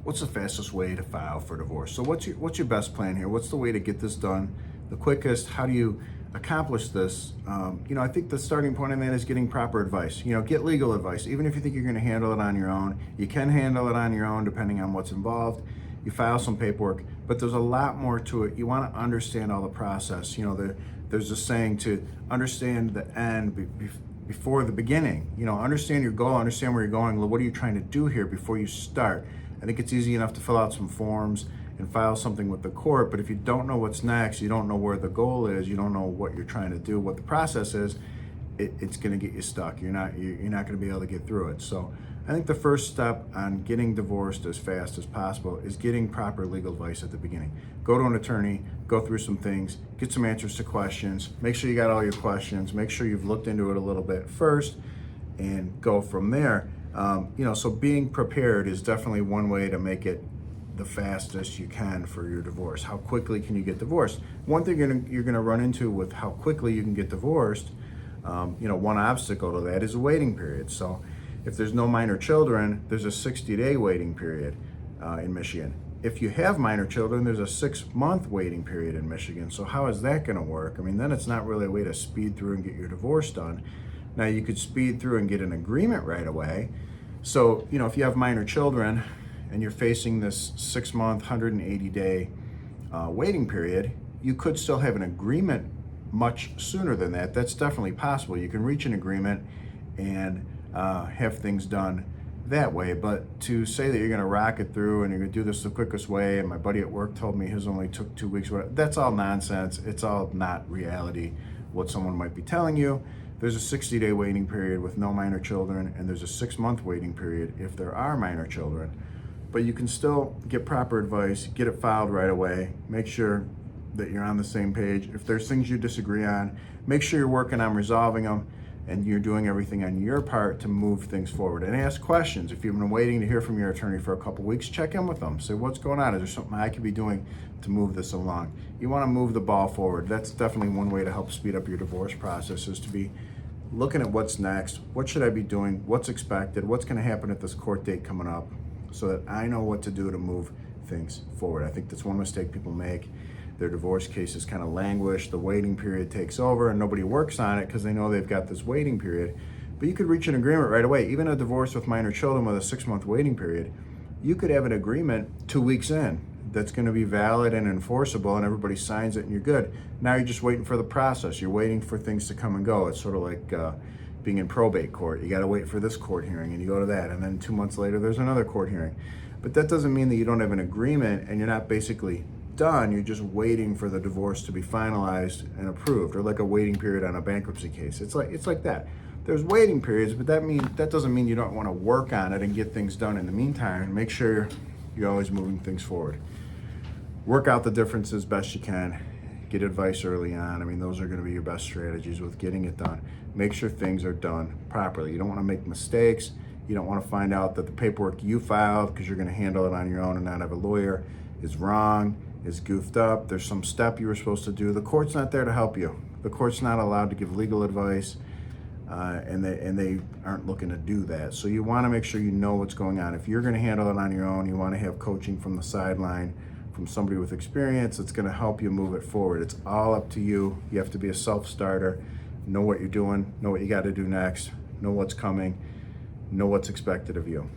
what's the fastest way to file for divorce? So what's your best plan here? What's the way to get this done the quickest? How do you accomplish this? I think the starting point in that is getting proper advice. Get legal advice. Even if you think you're going to handle it on your own, you can handle it on your own depending on what's involved. You file some paperwork, but there's a lot more to it. You want to understand all the process. There's a saying to understand the end before the beginning. Understand your goal, understand where you're going. What are you trying to do here before you start? I think it's easy enough to fill out some forms and file something with the court, but if you don't know what's next, you don't know where the goal is, you don't know what you're trying to do, what the process is, it's going to get you stuck. You're not going to be able to get through it. So I think the first step on getting divorced as fast as possible is getting proper legal advice at the beginning. Go to an attorney, go through some things, get some answers to questions, make sure you got all your questions, make sure you've looked into it a little bit first, and go from there. So being prepared is definitely one way to make it the fastest you can for your divorce. How quickly can you get divorced? One thing you're gonna run into with how quickly you can get divorced, one obstacle to that is a waiting period. So if there's no minor children, there's a 60-day waiting period in Michigan. If you have minor children, there's a 6-month waiting period in Michigan. So how is that gonna work? Then it's not really a way to speed through and get your divorce done. Now you could speed through and get an agreement right away. So, if you have minor children and you're facing this 6-month, 180-day waiting period, you could still have an agreement much sooner than that. That's definitely possible. You can reach an agreement and have things done that way. But to say that you're going to rock it through and you're going to do this the quickest way, and my buddy at work told me his only took 2 weeks, that's all nonsense. It's all not reality, what someone might be telling you. There's a 60-day waiting period with no minor children, and there's a 6-month waiting period if there are minor children. But you can still get proper advice, get it filed right away, make sure that you're on the same page. If there's things you disagree on, make sure you're working on resolving them and you're doing everything on your part to move things forward. And ask questions. If you've been waiting to hear from your attorney for a couple weeks, check in with them. Say, what's going on? Is there something I could be doing to move this along? You want to move the ball forward. That's definitely one way to help speed up your divorce process, is to be looking at what's next. What should I be doing? What's expected? What's going to happen at this court date coming up, so that I know what to do to move things forward. I think that's one mistake people make. Their divorce cases kind of languish, the waiting period takes over, and nobody works on it because they know they've got this waiting period. But you could reach an agreement right away. Even a divorce with minor children with a 6-month waiting period, you could have an agreement 2 weeks in that's going to be valid and enforceable, and everybody signs it and you're good. Now you're just waiting for the process. You're waiting for things to come and go. It's sort of like being in probate court. You got to wait for this court hearing and you go to that, and then 2 months later there's another court hearing. But that doesn't mean that you don't have an agreement and you're not basically done. You're just waiting for the divorce to be finalized and approved, or like a waiting period on a bankruptcy case. It's like that. There's waiting periods, but that doesn't mean you don't want to work on it and get things done in the meantime, and make sure you're always moving things forward. Work out the differences best you can. Get advice early on. Those are going to be your best strategies with getting it done. Make sure things are done properly. You don't want to make mistakes. You don't want to find out that the paperwork you filed, because you're going to handle it on your own and not have a lawyer, is wrong, is goofed up. There's some step you were supposed to do. The court's not there to help you. The court's not allowed to give legal advice, and they aren't looking to do that. So you want to make sure you know what's going on. If you're going to handle it on your own, you want to have coaching from the sideline, from somebody with experience that's going to help you move it forward. It's all up to you. You have to be a self-starter. Know what you're doing, know what you got to do next, know what's coming, know what's expected of you.